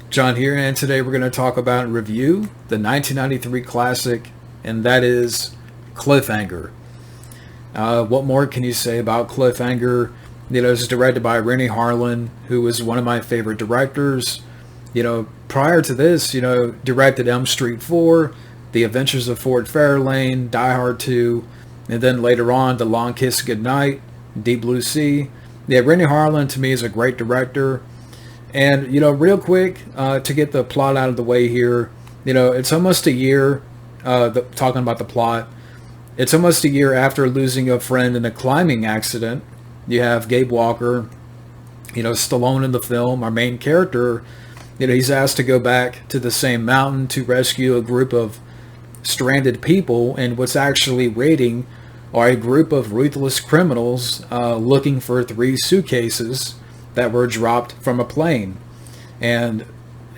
John here, and today we're going to talk about and review the 1993 classic, and that is Cliffhanger. What more can you say about Cliffhanger? It's directed by Rennie Harlan, who was one of my favorite directors. Prior to this, directed Elm Street 4, The Adventures of Ford Fairlane, Die Hard 2, and then later on, The Long Kiss Goodnight, Deep Blue Sea. Yeah, Rennie Harlan to me is a great director. And, real quick, to get the plot out of the way here, it's almost a year, talking about the plot, it's almost a year after losing a friend in a climbing accident. You have Gabe Walker, Stallone in the film, our main character, he's asked to go back to the same mountain to rescue a group of stranded people, and what's actually waiting are a group of ruthless criminals looking for 3 suitcases that were dropped from a plane, and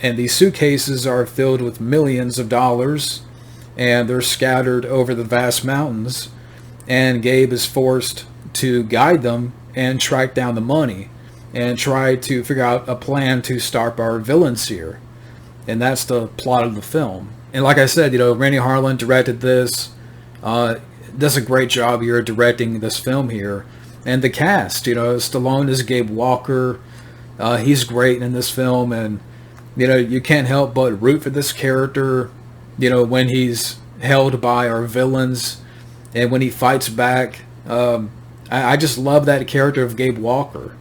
these suitcases are filled with millions of dollars, and they're scattered over the vast mountains, and Gabe is forced to guide them and track down the money and try to figure out a plan to stop our villains here. And that's the plot of the film. And like I said, Rennie Harlan directed this, does a great job here directing this film here. And the cast, Stallone is Gabe Walker. He's great in this film, and you can't help but root for this character. When he's held by our villains, and when he fights back. I just love that character of Gabe Walker,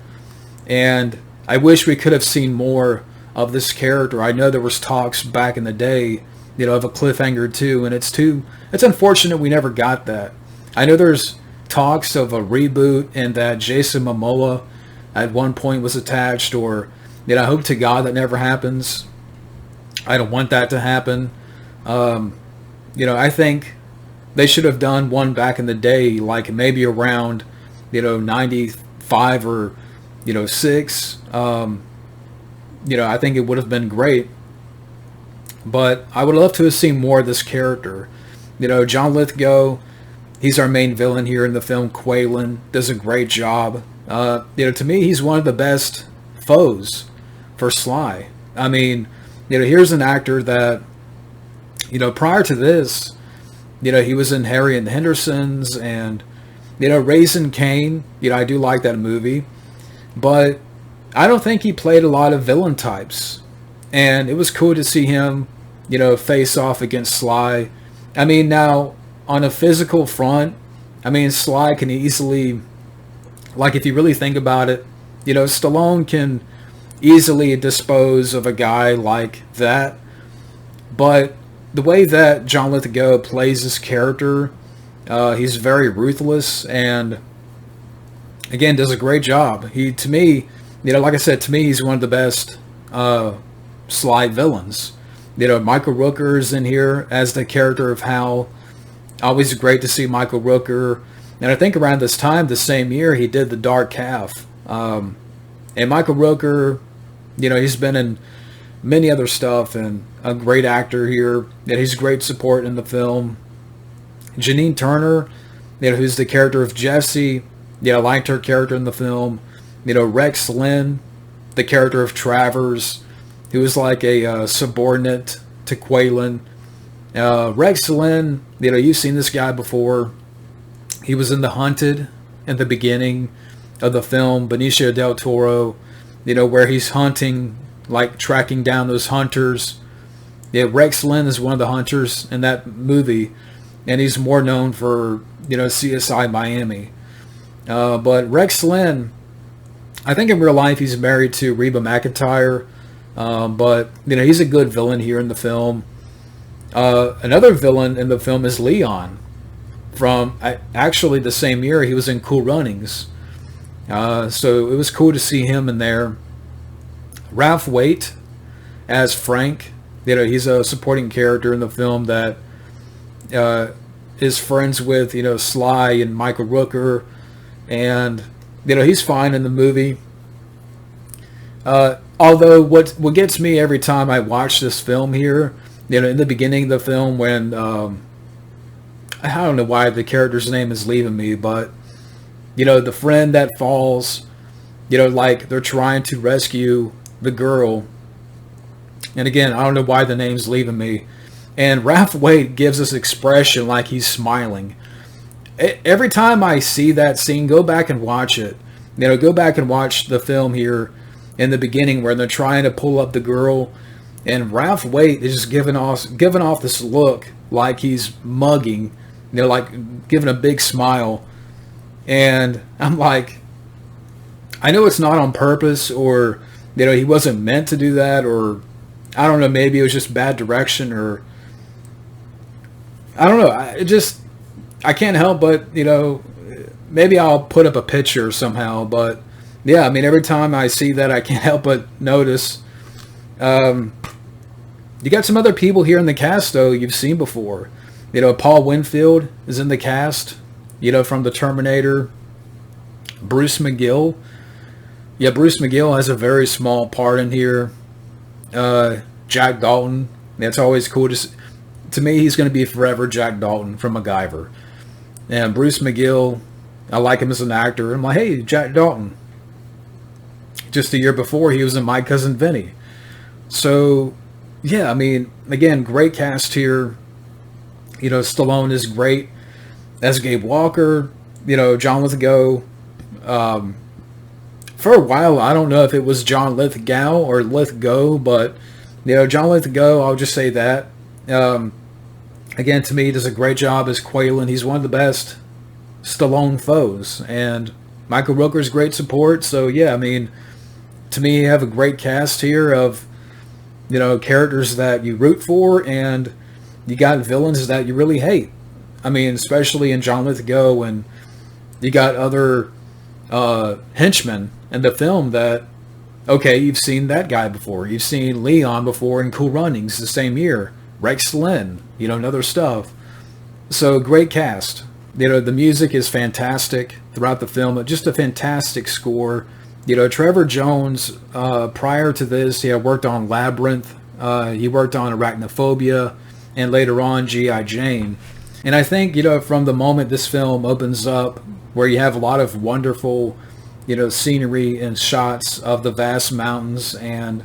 and I wish we could have seen more of this character. I know there was talks back in the day, of a Cliffhanger 2, and it's unfortunate we never got that. I know there's talks of a reboot and that Jason Momoa at one point was attached, or I hope to God that never happens. I don't want that to happen. I think they should have done one back in the day, like maybe around 95 or 6. I think it would have been great, but I would love to have seen more of this character. John Lithgow, he's our main villain here in the film. Quaylen does a great job. To me, he's one of the best foes for Sly. I mean, here's an actor that, prior to this, he was in Harry and the Hendersons and, Raising Cain. I do like that movie, but I don't think he played a lot of villain types. And it was cool to see him, face off against Sly. I mean, now, on a physical front, Sly can easily, like, if you really think about it, Stallone can easily dispose of a guy like that. But the way that John Lithgow plays this character, he's very ruthless and, again, does a great job. He, to me, like I said, to me, he's one of the best Sly villains. Michael Rooker's in here as the character of Hal. Always great to see Michael Rooker. And I think around this time, the same year, he did The Dark Calf. And Michael Rooker, he's been in many other stuff, and a great actor here. And he's great support in the film. Janine Turner, who's the character of Jessie. I liked her character in the film. Rex Lynn, the character of Travers, who was like a subordinate to Quaylen. Rex Lynn, you've seen this guy before. He was in The Hunted in the beginning of the film, Benicio del Toro, where he's hunting, like tracking down those hunters. Rex Lynn is one of the hunters in that movie, and he's more known for, CSI Miami. But Rex Lynn, I think in real life he's married to Reba McEntire, but, he's a good villain here in the film. Another villain in the film is Leon. From actually the same year, he was in Cool Runnings. So it was cool to see him in there. Ralph Waite as Frank. He's a supporting character in the film that is friends with, Sly and Michael Rooker. And, he's fine in the movie. Although what gets me every time I watch this film here, in the beginning of the film when, I don't know why the character's name is leaving me, but, the friend that falls, like they're trying to rescue the girl And again, I don't know why the name's leaving me. And Ralph Waite gives this expression like he's smiling. Every time I see that scene, go back and watch it. Go back and watch the film here in the beginning where they're trying to pull up the girl, and Ralph Waite is just giving off this look like he's mugging, like giving a big smile. And I'm like, I know it's not on purpose, or he wasn't meant to do that, or I don't know, maybe it was just bad direction, or I don't know. I can't help but, maybe I'll put up a picture somehow, but yeah, I mean, every time I see that, I can't help but notice. You got some other people here in the cast, though, you've seen before. Paul Winfield is in the cast, from the Terminator. Bruce McGill. Yeah, Bruce McGill has a very small part in here. Jack Dalton. That's always cool. To me, he's going to be forever Jack Dalton from MacGyver. And Bruce McGill, I like him as an actor. I'm like, hey, Jack Dalton. Just a year before, he was in My Cousin Vinny. So, yeah, I mean, again, great cast here. Stallone is great as Gabe Walker. John Lithgow. For a while, I don't know if it was John Lithgow or Lithgow, but, John Lithgow, I'll just say that. Again, to me, he does a great job as Quaylen. He's one of the best Stallone foes. And Michael Rooker's great support. So, yeah, I mean, to me, you have a great cast here of, characters that you root for, and you got villains that you really hate. I mean, especially in John Lithgow, and you got other henchmen in the film that, okay, you've seen that guy before. You've seen Leon before in Cool Runnings the same year. Rex Lynn, and other stuff. So, great cast. The music is fantastic throughout the film. Just a fantastic score. Trevor Jones, prior to this, he had worked on Labyrinth. He worked on Arachnophobia, and later on G.I. Jane. And I think, from the moment this film opens up, where you have a lot of wonderful, scenery and shots of the vast mountains, and,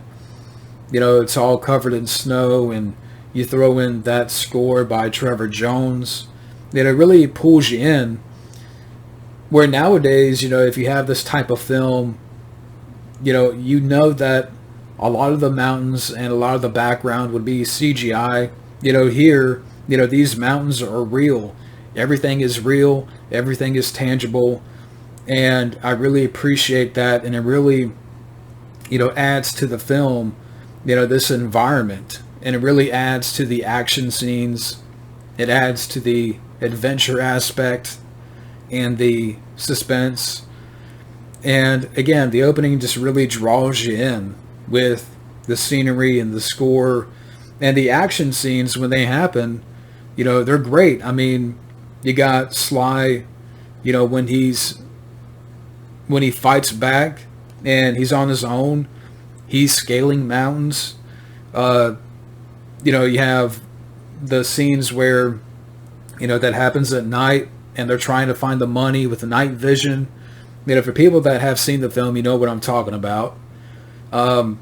it's all covered in snow, and you throw in that score by Trevor Jones, it really pulls you in. Where nowadays, if you have this type of film, that a lot of the mountains and a lot of the background would be CGI. Here, these mountains are real. Everything is real. Everything is tangible. And I really appreciate that. And it really, adds to the film, this environment. And it really adds to the action scenes. It adds to the adventure aspect and the suspense. And again, the opening just really draws you in with the scenery and the score. And the action scenes, when they happen, they're great. I mean, you got Sly, when he fights back and he's on his own, he's scaling mountains. You have the scenes where, that happens at night and they're trying to find the money with the night vision. For people that have seen the film, you know what I'm talking about. But,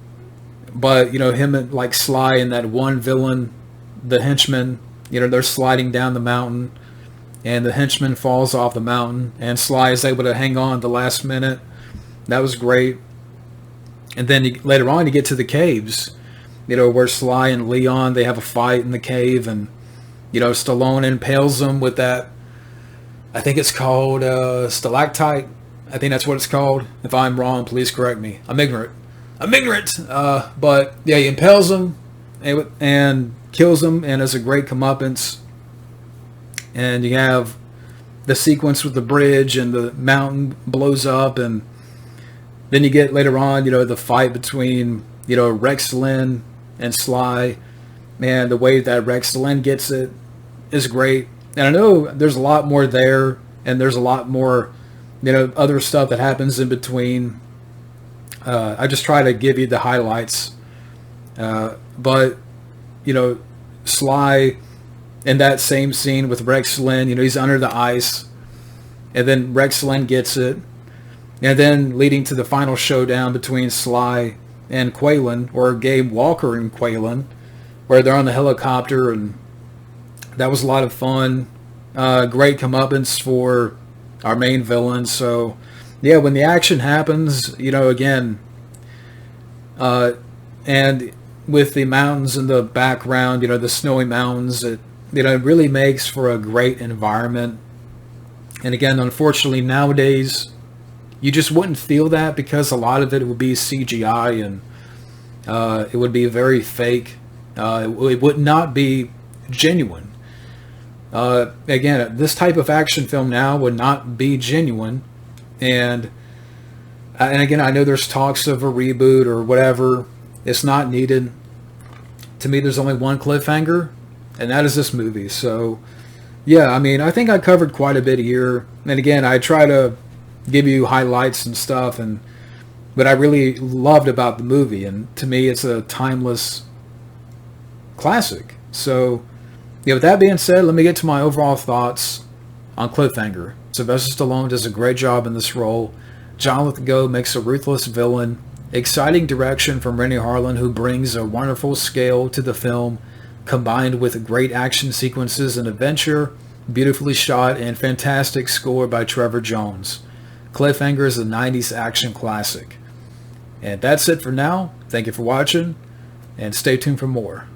him and like Sly and that one villain, the henchman, they're sliding down the mountain and the henchman falls off the mountain and Sly is able to hang on the last minute. That was great. And then later on you get to the caves, where Sly and Leon, they have a fight in the cave, and, Stallone impales them with that, I think it's called stalactite. I think that's what it's called. If I'm wrong, please correct me. I'm ignorant. But yeah, he impales him and kills him, and it's a great comeuppance. And you have the sequence with the bridge and the mountain blows up, and then you get later on, the fight between, Rex Lynn and Sly. Man, the way that Rex Lynn gets it is great. And I know there's a lot more there, and there's a lot more, other stuff that happens in between. I just try to give you the highlights. But, Sly in that same scene with Rex Lynn, he's under the ice, and then Rex Lynn gets it. And then leading to the final showdown between Sly and Quaylen, or Gabe Walker and Quaylen, where they're on the helicopter, and that was a lot of fun. Great comeuppance for our main villain. So, yeah, when the action happens, again, and with the mountains in the background, the snowy mountains, it really makes for a great environment. And again, unfortunately, nowadays, you just wouldn't feel that because a lot of it would be CGI, and it would be very fake. It would not be genuine. Again, this type of action film now would not be genuine. And again, I know there's talks of a reboot or whatever. It's not needed. To me, there's only one cliffhanger, and that is this movie. So, yeah, I mean, I think I covered quite a bit here. And again, I try to give you highlights and stuff, and but I really loved about the movie. And to me, it's a timeless classic. So, yeah, with that being said, let me get to my overall thoughts on Cliffhanger. Sylvester Stallone does a great job in this role. John Lithgow makes a ruthless villain. Exciting direction from Rennie Harlan, who brings a wonderful scale to the film, combined with great action sequences and adventure, beautifully shot, and fantastic score by Trevor Jones. Cliffhanger is a 90s action classic. And that's it for now. Thank you for watching, and stay tuned for more.